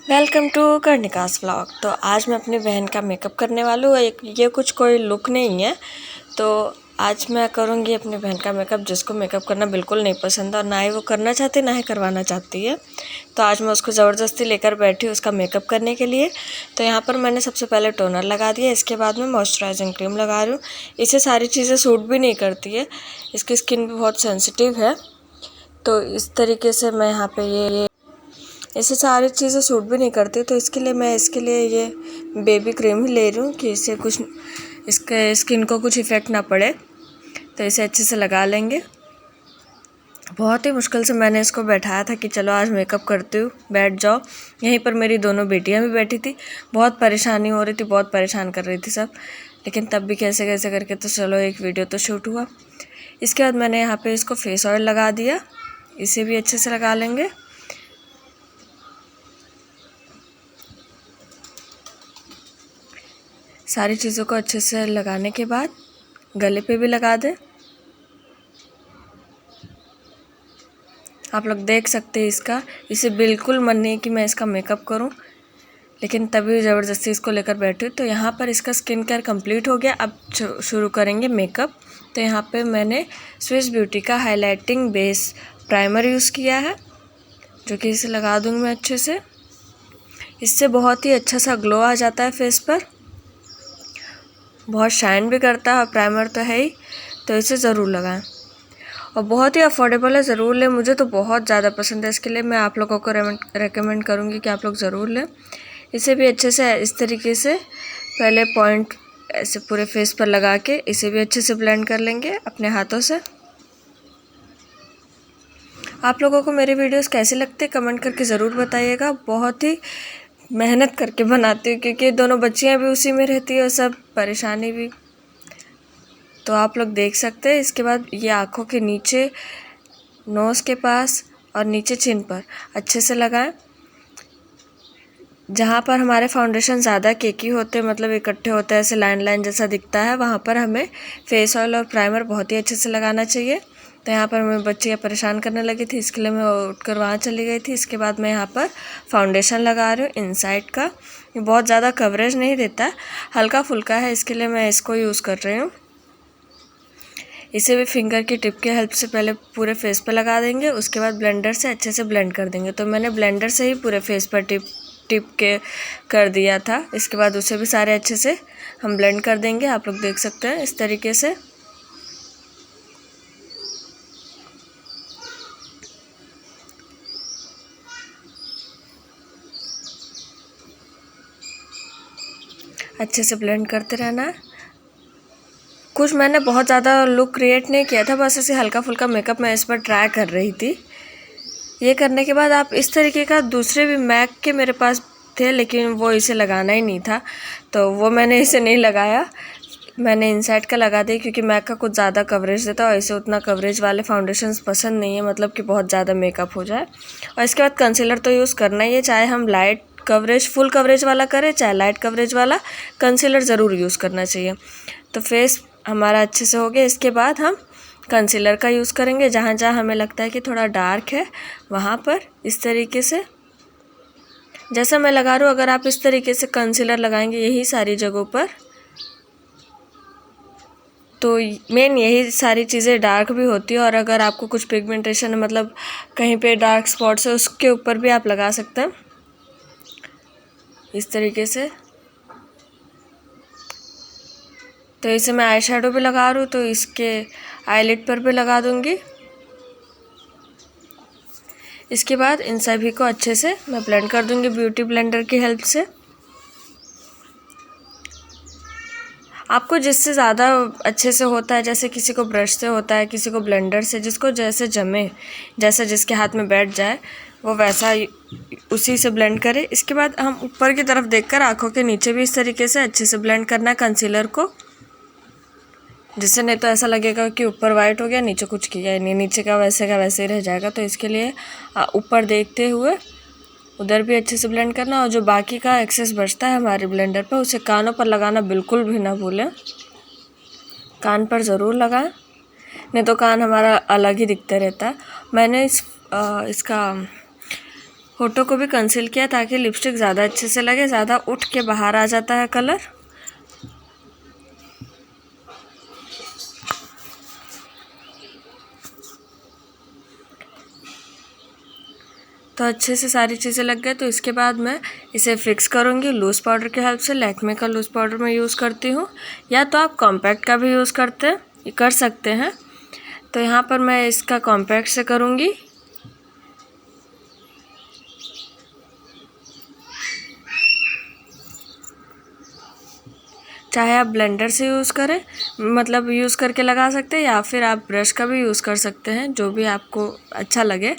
Welcome to कर्णिकास vlog. तो आज मैं अपनी बहन का मेकअप करने वाली हूँ। ये कुछ कोई लुक नहीं है। तो आज मैं करूँगी अपनी बहन का मेकअप, जिसको मेकअप करना बिल्कुल नहीं पसंद और ना ही वो करना चाहती ना ही करवाना चाहती है। तो आज मैं उसको ज़बरदस्ती लेकर बैठी हूँ उसका मेकअप करने के लिए। तो यहाँ पर मैंने सबसे पहले टोनर लगा दिया, इसके बाद में मॉइस्चराइजिंग क्रीम लगा रही हूँ। इसे सारी चीज़ें सूट भी नहीं करती है, इसकी स्किन भी बहुत सेंसिटिव है। तो इस तरीके से मैं यहाँ पे इसे सारी चीज़ें सूट भी नहीं करती, तो इसके लिए ये बेबी क्रीम ही ले रही हूँ कि इससे कुछ इसके स्किन को कुछ इफ़ेक्ट ना पड़े। तो इसे अच्छे से लगा लेंगे। बहुत ही मुश्किल से मैंने इसको बैठाया था कि चलो आज मेकअप करती हूँ, बैठ जाओ। यहीं पर मेरी दोनों बेटियाँ भी बैठी थी। बहुत परेशानी हो रही थी, बहुत परेशान कर रही थी सब, लेकिन तब भी कैसे कैसे करके तो चलो एक वीडियो तो शूट हुआ। इसके बाद मैंने यहाँ पे इसको फेस ऑयल लगा दिया, इसे भी अच्छे से लगा लेंगे। सारी चीज़ों को अच्छे से लगाने के बाद गले पे भी लगा दें। आप लोग देख सकते हैं इसे बिल्कुल मन नहीं कि मैं इसका मेकअप करूं, लेकिन तभी ज़बरदस्ती इसको लेकर बैठी हूँ। तो यहाँ पर इसका स्किन केयर कंप्लीट हो गया। अब शुरू करेंगे मेकअप। तो यहाँ पे मैंने स्विस ब्यूटी का हाइलाइटिंग बेस प्राइमर यूज़ किया है, जो कि इसे लगा दूँगी मैं अच्छे से। इससे बहुत ही अच्छा सा ग्लो आ जाता है फेस पर, बहुत शाइन भी करता है और प्राइमर तो है ही, तो इसे ज़रूर लगाएं। और बहुत ही अफोर्डेबल है, ज़रूर लें। मुझे तो बहुत ज़्यादा पसंद है, इसके लिए मैं आप लोगों को रेकमेंड करूँगी कि आप लोग ज़रूर लें। इसे भी अच्छे से इस तरीके से पहले पॉइंट ऐसे पूरे फेस पर लगा के इसे भी अच्छे से ब्लेंड कर लेंगे अपने हाथों से। आप लोगों को मेरे वीडियोस कैसे लगते कमेंट करके ज़रूर बताइएगा। बहुत ही मेहनत करके बनाती हूँ, क्योंकि दोनों बच्चियाँ भी उसी में रहती है और सब परेशानी भी। तो आप लोग देख सकते हैं। इसके बाद ये आँखों के नीचे, नोज़ के पास और नीचे चिन पर अच्छे से लगाएं। जहाँ पर हमारे फाउंडेशन ज़्यादा केकी होते हैं, मतलब इकट्ठे होते हैं, ऐसे लाइन लाइन जैसा दिखता है, वहाँ पर हमें फेस ऑयल और प्राइमर बहुत ही अच्छे से लगाना चाहिए। तो यहाँ पर मैं बच्चियाँ परेशान करने लगी थी, इसके लिए मैं उठकर वहाँ चली गई थी। इसके बाद मैं यहाँ पर फाउंडेशन लगा रही हूँ इनसाइड का। ये बहुत ज़्यादा कवरेज नहीं देता, हल्का फुल्का है, इसके लिए मैं इसको यूज़ कर रही हूँ। इसे भी फिंगर की टिप के हेल्प से पहले पूरे फेस पर लगा देंगे, उसके बाद ब्लेंडर से अच्छे से ब्लेंड कर देंगे। तो मैंने ब्लेंडर से ही पूरे फेस पर टिप के कर दिया था। इसके बाद उसे भी सारे अच्छे से हम ब्लेंड कर देंगे। आप लोग देख सकते हैं इस तरीके से। अच्छे से ब्लेंड करते रहना है। कुछ मैंने बहुत ज़्यादा लुक क्रिएट नहीं किया था, बस ऐसे हल्का फुल्का मेकअप मैं इस पर ट्राई कर रही थी। ये करने के बाद आप इस तरीके का दूसरे भी मैक के मेरे पास थे, लेकिन वो इसे लगाना ही नहीं था, तो वो मैंने इसे नहीं लगाया। मैंने इनसाइड का लगा दिया, क्योंकि मैक का कुछ ज़्यादा कवरेज देता है और इसे उतना कवरेज वाले फाउंडेशंस पसंद नहीं है, मतलब कि बहुत ज़्यादा मेकअप हो जाए। और इसके बाद कंसीलर तो यूज़ करना ही है, चाहे हम लाइट कवरेज फुल कवरेज वाला करें चाहे लाइट कवरेज वाला, कंसीलर ज़रूर यूज़ करना चाहिए। तो फेस हमारा अच्छे से हो गया। इसके बाद हम कंसीलर का यूज़ करेंगे। जहाँ जहाँ हमें लगता है कि थोड़ा डार्क है, वहाँ पर इस तरीके से जैसा मैं लगा रही हूँ, अगर आप इस तरीके से कंसीलर लगाएंगे यही सारी जगहों पर, तो मेन यही सारी चीज़ें डार्क भी होती है। और अगर आपको कुछ पिगमेंटेशन है, मतलब कहीं पे डार्क स्पॉट्स है, उसके ऊपर भी आप लगा सकते हैं इस तरीके से। तो इसे मैं आई शेडो भी लगा रही हूँ, तो इसके आईलिड पर भी लगा दूँगी। इसके बाद इन सभी को अच्छे से मैं ब्लेंड कर दूँगी ब्यूटी ब्लेंडर की हेल्प से। आपको जिससे ज़्यादा अच्छे से होता है, जैसे किसी को ब्रश से होता है, किसी को ब्लेंडर से, जिसको जैसे जमे, जैसा जिसके हाथ में बैठ जाए वो वैसा उसी से ब्लेंड करे। इसके बाद हम ऊपर की तरफ देखकर आँखों के नीचे भी इस तरीके से अच्छे से ब्लेंड करना है कंसीलर को, जिससे नहीं तो ऐसा लगेगा कि ऊपर वाइट हो गया, नीचे कुछ किया ही नहीं, नीचे का वैसे ही रह जाएगा। तो इसके लिए ऊपर देखते हुए उधर भी अच्छे से ब्लेंड करना, और जो बाकी का एक्सेस बचता है हमारे ब्लेंडर पर, उसे कानों पर लगाना बिल्कुल भी ना भूलें। कान पर ज़रूर लगाएं, नहीं तो कान हमारा अलग ही दिखता रहता है। मैंने इसका होठों को भी कंसील किया ताकि लिपस्टिक ज़्यादा अच्छे से लगे, ज़्यादा उठ के बाहर आ जाता है कलर। तो अच्छे से सारी चीज़ें लग गए। तो इसके बाद मैं इसे फिक्स करूँगी लूज़ पाउडर की हेल्प से। लैक्मे का लूज़ पाउडर मैं यूज़ करती हूँ, या तो आप कॉम्पैक्ट का भी यूज़ कर सकते हैं। तो यहाँ पर मैं इसका कॉम्पैक्ट से करूँगी। चाहे आप ब्लेंडर से यूज़ करें, मतलब यूज़ करके लगा सकते हैं, या फिर आप ब्रश का भी यूज़ कर सकते हैं, जो भी आपको अच्छा लगे।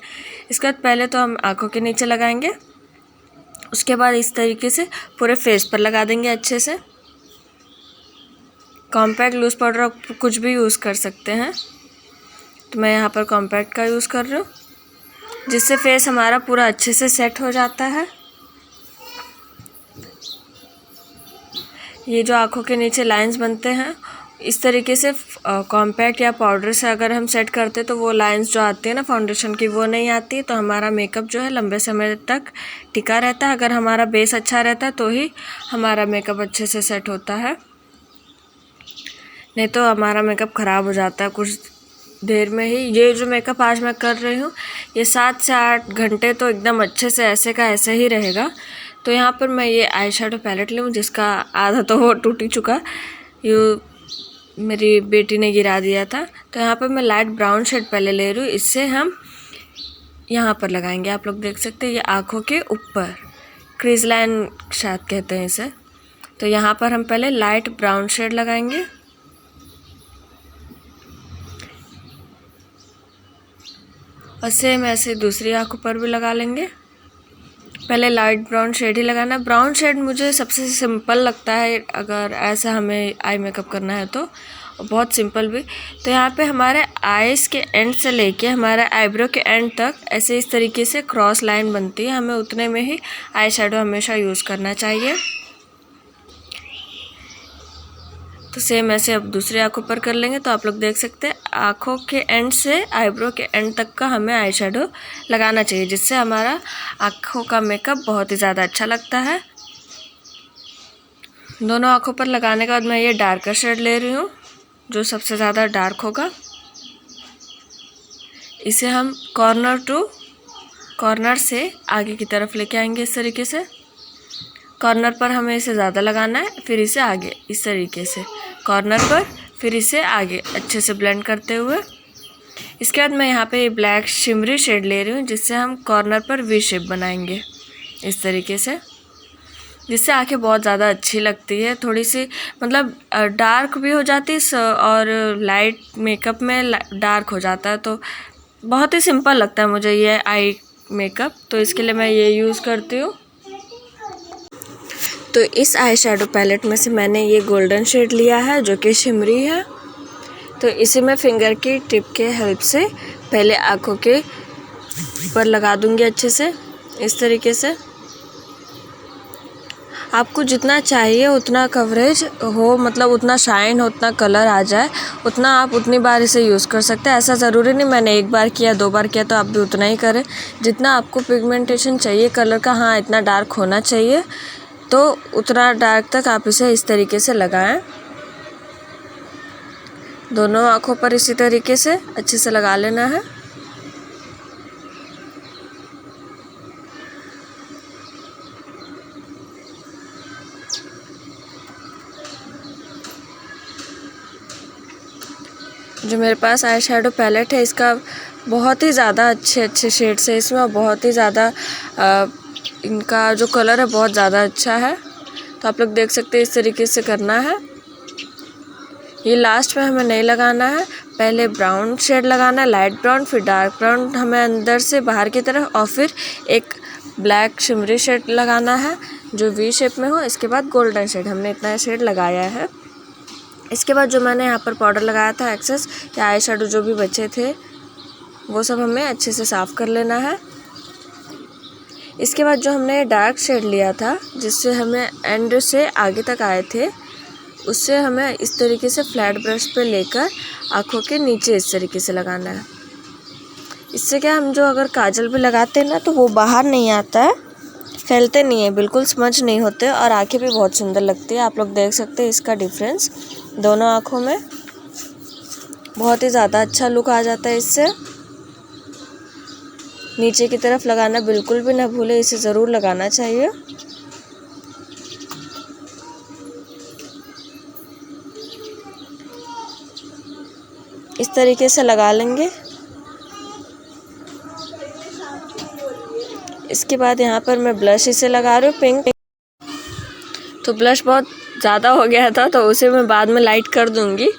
इसके बाद पहले तो हम आँखों के नीचे लगाएंगे, उसके बाद इस तरीके से पूरे फेस पर लगा देंगे अच्छे से। कॉम्पैक्ट लूज़ पाउडर आप कुछ भी यूज़ कर सकते हैं, तो मैं यहाँ पर कॉम्पैक्ट का यूज़ कर रही हूँ, जिससे फेस हमारा पूरा अच्छे से सेट हो जाता है। ये जो आँखों के नीचे लाइंस बनते हैं, इस तरीके से कॉम्पैक्ट या पाउडर से अगर हम सेट करते तो वो लाइंस जो आती है ना फाउंडेशन की, वो नहीं आती। तो हमारा मेकअप जो है लंबे समय तक टिका रहता है। अगर हमारा बेस अच्छा रहता है तो ही हमारा मेकअप अच्छे से सेट होता है, नहीं तो हमारा मेकअप ख़राब हो जाता है कुछ देर में ही। ये जो मेकअप आज मैं कर रही हूँ, ये 7 से 8 घंटे तो एकदम अच्छे से ऐसे का ऐसे ही रहेगा। तो यहाँ पर मैं ये आई शेडो पैलेट लूँ, जिसका आधा तो वो टूट ही चुका, ये मेरी बेटी ने गिरा दिया था। तो यहाँ पर मैं लाइट ब्राउन शेड पहले ले रही हूँ, इससे हम यहाँ पर लगाएंगे। आप लोग देख सकते हैं ये आँखों के ऊपर, क्रीज लाइन शायद कहते हैं इसे। तो यहाँ पर हम पहले लाइट ब्राउन शेड लगाएंगे, और सेम ऐसे दूसरी आँखों पर भी लगा लेंगे। पहले लाइट ब्राउन शेड ही लगाना है। ब्राउन शेड मुझे सबसे सिंपल लगता है अगर ऐसा हमें आई मेकअप करना है तो, बहुत सिंपल भी। तो यहाँ पे हमारे आईज के एंड से लेके हमारे आईब्रो के एंड तक ऐसे इस तरीके से क्रॉस लाइन बनती है, हमें उतने में ही आई शेडो हमेशा यूज़ करना चाहिए। तो सेम ऐसे अब दूसरी आँखों पर कर लेंगे। तो आप लोग देख सकते हैं आँखों के एंड से आईब्रो के एंड तक का हमें आई शेडो लगाना चाहिए, जिससे हमारा आँखों का मेकअप बहुत ही ज़्यादा अच्छा लगता है। दोनों आँखों पर लगाने के बाद मैं ये डार्कर शेड ले रही हूँ, जो सबसे ज़्यादा डार्क होगा। इसे हम कॉर्नर टू कॉर्नर से आगे की तरफ लेके आएंगे। इस तरीके से कॉर्नर पर हमें इसे ज़्यादा लगाना है, फिर इसे आगे इस तरीके से कॉर्नर पर, फिर इसे आगे अच्छे से ब्लेंड करते हुए। इसके बाद मैं यहाँ पे ये ब्लैक शिमरी शेड ले रही हूँ, जिससे हम कॉर्नर पर वी शेप बनाएंगे इस तरीके से, जिससे आंखें बहुत ज़्यादा अच्छी लगती है। थोड़ी सी मतलब डार्क भी हो जाती है और लाइट मेकअप में डार्क हो जाता है, तो बहुत ही सिंपल लगता है मुझे ये आई मेकअप। तो इसके लिए मैं ये यूज़ करती हूँ। तो इस आई शेडो पैलेट में से मैंने ये गोल्डन शेड लिया है, जो कि शिमरी है। तो इसे मैं फिंगर की टिप के हेल्प से पहले आँखों के ऊपर लगा दूंगी अच्छे से इस तरीके से। आपको जितना चाहिए उतना कवरेज हो, मतलब उतना शाइन हो, उतना कलर आ जाए, उतना आप उतनी बार इसे यूज़ कर सकते हैं। ऐसा ज़रूरी नहीं मैंने 1 बार किया 2 बार किया, तो आप भी उतना ही करें जितना आपको पिगमेंटेशन चाहिए कलर का। हाँ, इतना डार्क होना चाहिए, तो उतना डार्क तक आप इसे इस तरीके से लगाएं। दोनों आँखों पर इसी तरीके से अच्छे से लगा लेना है। जो मेरे पास आई शेडो पैलेट है, इसका बहुत ही ज़्यादा अच्छे शेड्स है इसमें, और बहुत ही ज़्यादा इनका जो कलर है बहुत ज़्यादा अच्छा है। तो आप लोग देख सकते हैं इस तरीके से करना है। ये लास्ट में हमें नहीं लगाना है, पहले ब्राउन शेड लगाना है, लाइट ब्राउन, फिर डार्क ब्राउन हमें अंदर से बाहर की तरफ, और फिर एक ब्लैक शिमरी शेड लगाना है जो वी शेप में हो। इसके बाद गोल्डन शेड, हमने इतना शेड लगाया है। इसके बाद जो मैंने यहाँ पर पाउडर लगाया था एक्सेस या आई शेडो जो भी बचे थे, वो सब हमें अच्छे से साफ़ कर लेना है। इसके बाद जो हमने डार्क शेड लिया था, जिससे हमें एंड से आगे तक आए थे, उससे हमें इस तरीके से फ्लैट ब्रश पे लेकर आँखों के नीचे इस तरीके से लगाना है। इससे क्या हम जो अगर काजल भी लगाते हैं ना तो वो बाहर नहीं आता है, फैलते नहीं है, बिल्कुल स्मज नहीं होते और आंखें भी बहुत सुंदर लगती है। आप लोग देख सकते हैं इसका डिफरेंस दोनों आँखों में, बहुत ही ज़्यादा अच्छा लुक आ जाता है इससे। नीचे की तरफ लगाना बिल्कुल भी ना भूले, इसे ज़रूर लगाना चाहिए। इस तरीके से लगा लेंगे। इसके बाद यहाँ पर मैं ब्लश इसे लगा रही हूँ पिंक। तो ब्लश बहुत ज़्यादा हो गया था तो उसे मैं बाद में लाइट कर दूँगी,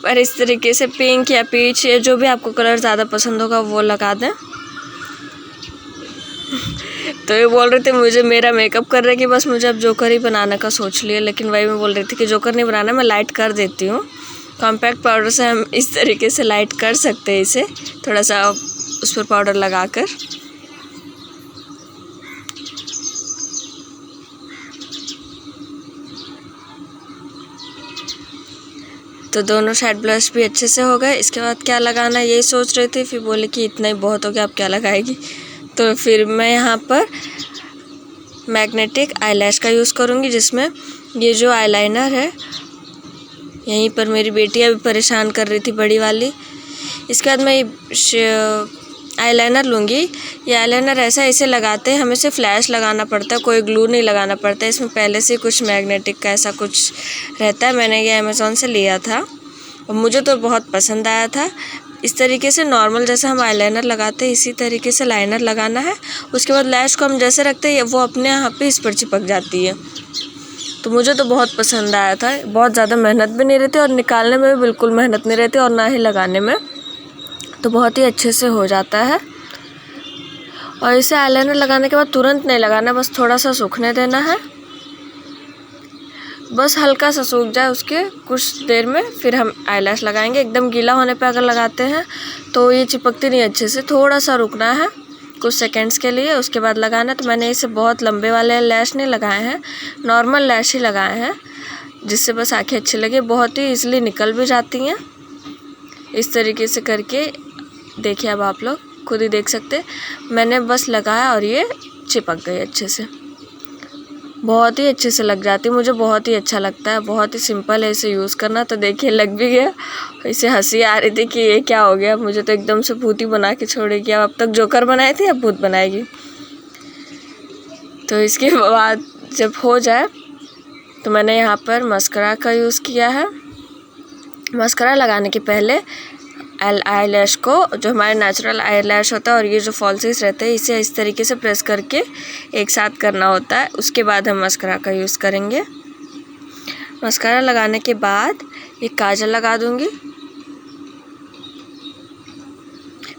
पर इस तरीके से पिंक या पीच या जो भी आपको कलर ज़्यादा पसंद होगा वो लगा दें। तो ये बोल रहे थे मुझे मेरा मेकअप कर रहे कि बस मुझे अब जोकर ही बनाने का सोच लिया, लेकिन वही मैं बोल रही थी कि जोकर नहीं बनाना, मैं लाइट कर देती हूँ। कॉम्पैक्ट पाउडर से हम इस तरीके से लाइट कर सकते हैं इसे, थोड़ा सा उस पर पाउडर लगाकर। तो दोनों साइड ब्लश भी अच्छे से हो गए। इसके बाद क्या लगाना है यही सोच रही थी, फिर बोले कि इतना ही बहुत हो गया, अब क्या लगाएगी। तो फिर मैं यहाँ पर मैग्नेटिक आईलैश का यूज़ करूँगी, जिसमें ये जो आईलाइनर है यहीं पर मेरी बेटी अभी परेशान कर रही थी बड़ी वाली। इसके बाद मैं आईलाइनर लूँगी। ये आईलाइनर ऐसा इसे लगाते हैं, हमें सिर्फ फ्लैश लगाना पड़ता है, कोई ग्लू नहीं लगाना पड़ता है। इसमें पहले से कुछ मैग्नेटिक का ऐसा कुछ रहता है, मैंने ये अमेज़ॉन से लिया था और मुझे तो बहुत पसंद आया था। इस तरीके से नॉर्मल जैसा हम आईलाइनर लगाते हैं इसी तरीके से लाइनर लगाना है। उसके बाद लैश को हम जैसे रखते हैं वो अपने यहाँ पे इस पर चिपक जाती है। तो मुझे तो बहुत पसंद आया था, बहुत ज़्यादा मेहनत भी नहीं रहती और निकालने में भी बिल्कुल मेहनत नहीं रहती और ना ही लगाने में, तो बहुत ही अच्छे से हो जाता है। और इसे आईलाइनर लगाने के बाद तुरंत नहीं लगाना, बस थोड़ा सा सूखने देना है, बस हल्का सा सूख जाए उसके कुछ देर में फिर हम आईलैश लगाएंगे। एकदम गीला होने पे अगर लगाते हैं तो ये चिपकती नहीं अच्छे से, थोड़ा सा रुकना है कुछ सेकंड्स के लिए, उसके बाद लगाना। तो मैंने इसे बहुत लंबे वाले लैश नहीं लगाए हैं, नॉर्मल लैश ही लगाए हैं, जिससे बस आँखें अच्छी लगे। बहुत ही ईजिली निकल भी जाती हैं इस तरीके से करके। देखिए अब आप लोग खुद ही देख सकते, मैंने बस लगाया और ये चिपक गई अच्छे से, बहुत ही अच्छे से लग जाती है। मुझे बहुत ही अच्छा लगता है, बहुत ही सिंपल है इसे यूज़ करना। तो देखिए लग भी गया। इसे हंसी आ रही थी कि ये क्या हो गया, मुझे तो एकदम से भूत ही बना के छोड़ेगी। अब तक जोकर बनाए थे अब भूत बनाएगी। तो इसके बाद जब हो जाए तो मैंने यहाँ पर मस्करा का यूज़ किया है। मस्करा लगाने के पहले आईलैश को, जो हमारे नेचुरल आईलैश होता है और ये जो फॉल्सीज रहते हैं, इसे इस तरीके से प्रेस करके एक साथ करना होता है। उसके बाद हम मस्करा का यूज़ करेंगे। मस्करा लगाने के बाद एक काजल लगा दूंगी।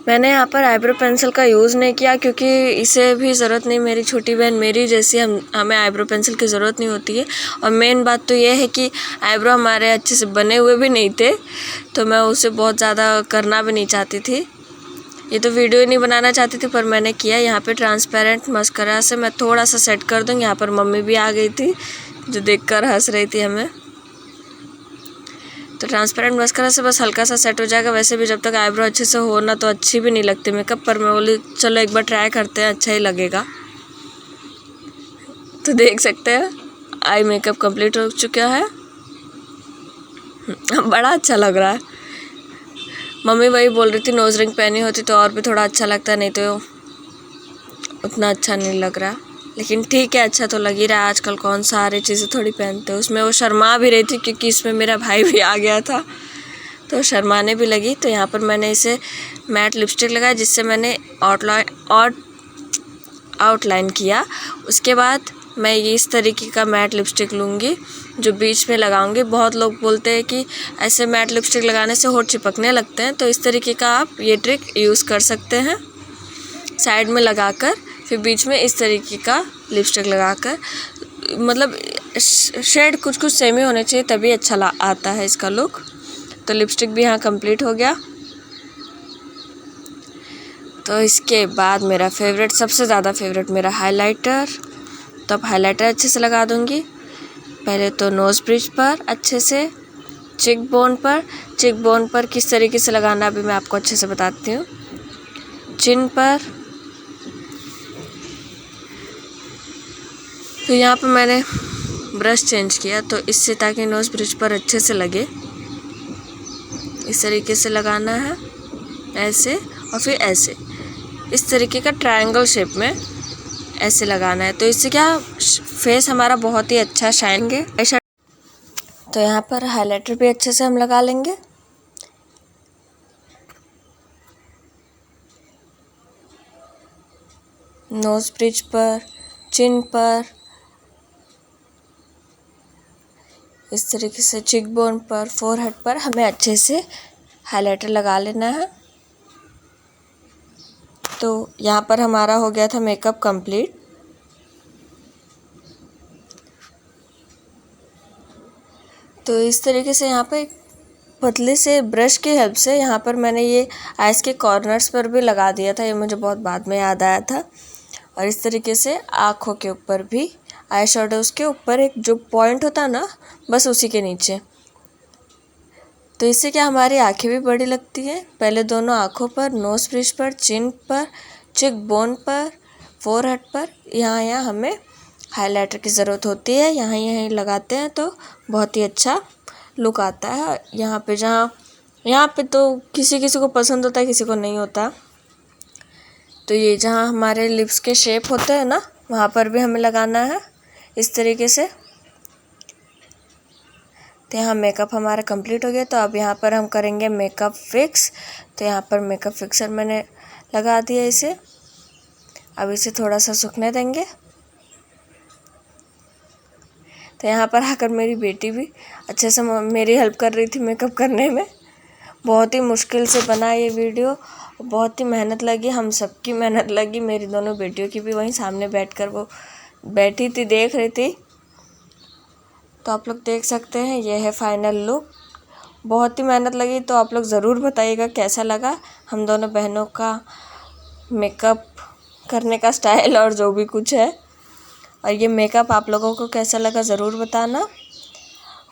मैंने यहाँ पर आईब्रो पेंसिल का यूज़ नहीं किया क्योंकि इसे भी ज़रूरत नहीं, मेरी छोटी बहन मेरी जैसी हमें आईब्रो पेंसिल की ज़रूरत नहीं होती है। और मेन बात तो ये है कि आईब्रो हमारे अच्छे से बने हुए भी नहीं थे, तो मैं उसे बहुत ज़्यादा करना भी नहीं चाहती थी। ये तो वीडियो ही नहीं बनाना चाहती थी, पर मैंने किया। यहाँ पे ट्रांसपेरेंट मस्करा से मैं थोड़ा सा सेट कर दूँगी। यहाँ पर मम्मी भी आ गई थी जो देखकर हंस रही थी हमें। तो ट्रांसपेरेंट मस्करा से बस हल्का सा सेट हो जाएगा। वैसे भी जब तक आईब्रो अच्छे से हो ना तो अच्छी भी नहीं लगती मेकअप, पर मैं बोली चलो एक बार ट्राई करते हैं, अच्छा ही लगेगा। तो देख सकते हैं आई मेकअप कंप्लीट हो चुका है, बड़ा अच्छा लग रहा है। मम्मी वही बोल रही थी नोज रिंग पहनी होती तो और भी थोड़ा अच्छा लगता, नहीं तो उतना अच्छा नहीं लग रहा, लेकिन ठीक है अच्छा तो लग ही रहा है। आजकल कौन सारी चीज़ें थोड़ी पहनते हैं। उसमें वो शर्मा भी रही थी क्योंकि इसमें मेरा भाई भी आ गया था तो शर्माने भी लगी। तो यहाँ पर मैंने इसे मैट लिपस्टिक लगाया जिससे मैंने आउटलाइन किया। उसके बाद मैं ये इस तरीके का मैट लिपस्टिक लूँगी जो बीच में लगाऊंगी। बहुत लोग बोलते हैं कि ऐसे मैट लिपस्टिक लगाने से होठ चिपकने लगते हैं, तो इस तरीके का आप ये ट्रिक यूज़ कर सकते हैं। साइड में लगाकर फिर बीच में इस तरीके का लिपस्टिक लगाकर, मतलब शेड कुछ कुछ सेम ही होने चाहिए तभी अच्छा आता है इसका लुक। तो लिपस्टिक भी यहाँ कंप्लीट हो गया। तो इसके बाद मेरा फेवरेट, सबसे ज़्यादा फेवरेट मेरा हाइलाइटर। तो अब हाइलाइटर अच्छे से लगा दूँगी। पहले तो नोज़ ब्रिज पर अच्छे से, चिक बोन पर किस तरीके से लगाना अभी मैं आपको अच्छे से बताती हूँ। चिन पर। तो यहाँ पर मैंने ब्रश चेंज किया तो इससे, ताकि नोज़ ब्रिज पर अच्छे से लगे। इस तरीके से लगाना है, ऐसे, और फिर ऐसे, इस तरीके का ट्रायंगल शेप में ऐसे लगाना है। तो इससे क्या, फेस हमारा बहुत ही अच्छा शाइनेंगे। तो यहाँ पर हाइलाइटर भी अच्छे से हम लगा लेंगे। नोज़ ब्रिज पर, चिन पर, इस तरीके से चिक बोन पर, फोरहेड पर हमें अच्छे से हाइलाइटर लगा लेना है। तो यहाँ पर हमारा हो गया था मेकअप कंप्लीट। तो इस तरीके से यहाँ पे पतले से ब्रश की हेल्प से यहाँ पर मैंने ये आइज़ के कॉर्नर्स पर भी लगा दिया था। ये मुझे बहुत बाद में याद आया था। और इस तरीके से आँखों के ऊपर भी, आई शैडोज़ के ऊपर एक जो पॉइंट होता है ना, बस उसी के नीचे। तो इससे क्या, हमारी आँखें भी बड़ी लगती है। पहले दोनों आँखों पर, नोज़ ब्रिज पर, चिन पर, चिक बोन पर, फोरहेड पर, यहाँ हमें हाइलाइटर की ज़रूरत होती है। यहाँ लगाते हैं तो बहुत ही अच्छा लुक आता है। यहाँ पे तो किसी किसी को पसंद होता है, किसी को नहीं होता। तो ये जहाँ हमारे लिप्स के शेप होते हैं ना, वहाँ पर भी हमें लगाना है इस तरीके से। तो यहाँ मेकअप हमारा कंप्लीट हो गया। तो अब यहाँ पर हम करेंगे मेकअप फिक्स। तो यहाँ पर मेकअप फिक्सर मैंने लगा दिया इसे। अब इसे थोड़ा सा सूखने देंगे। तो यहाँ पर आकर मेरी बेटी भी अच्छे से मेरी हेल्प कर रही थी मेकअप करने में। बहुत ही मुश्किल से बना ये वीडियो, बहुत ही मेहनत लगी, हम सबकी मेहनत लगी। मेरी दोनों बेटियों की भी वहीं सामने बैठकर वो बैठी थी, देख रही थी। तो आप लोग देख सकते हैं, ये है फाइनल लुक। बहुत ही मेहनत लगी। तो आप लोग ज़रूर बताइएगा कैसा लगा हम दोनों बहनों का मेकअप करने का स्टाइल और जो भी कुछ है। और ये मेकअप आप लोगों को कैसा लगा ज़रूर बताना।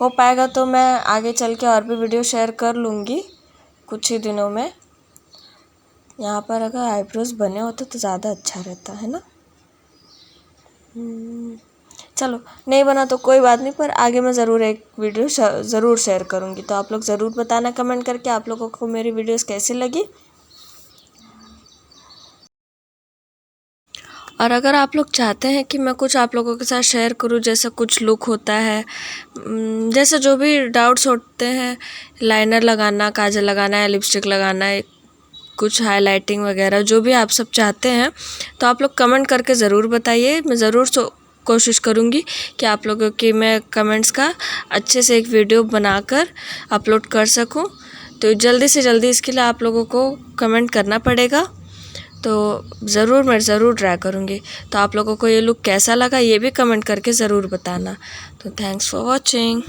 हो पाएगा तो मैं आगे चल के और भी वीडियो शेयर कर लूँगी कुछ ही दिनों में। यहाँ पर अगर आईब्रोज बने होते तो ज़्यादा अच्छा रहता है ना। चलो, नहीं बना तो कोई बात नहीं, पर आगे मैं ज़रूर एक वीडियो ज़रूर शेयर करूँगी। तो आप लोग ज़रूर बताना कमेंट करके आप लोगों को मेरी वीडियोस कैसी लगी। और अगर आप लोग चाहते हैं कि मैं कुछ आप लोगों के साथ शेयर करूं, जैसा कुछ लुक होता है, जैसे जो भी डाउट्स होते हैं, लाइनर लगाना, काजल लगाना है, लिपस्टिक लगाना है, कुछ हाइलाइटिंग वगैरह, जो भी आप सब चाहते हैं, तो आप लोग कमेंट करके ज़रूर बताइए। मैं ज़रूर कोशिश करूँगी कि आप लोगों के मैं कमेंट्स का अच्छे से एक वीडियो बनाकर अपलोड कर सकूँ। तो जल्दी से जल्दी इसके लिए आप लोगों को कमेंट करना पड़ेगा। तो मैं ज़रूर ट्राई करूँगी। तो आप लोगों को ये लुक कैसा लगा ये भी कमेंट करके ज़रूर बताना। तो थैंक्स फॉर वॉचिंग।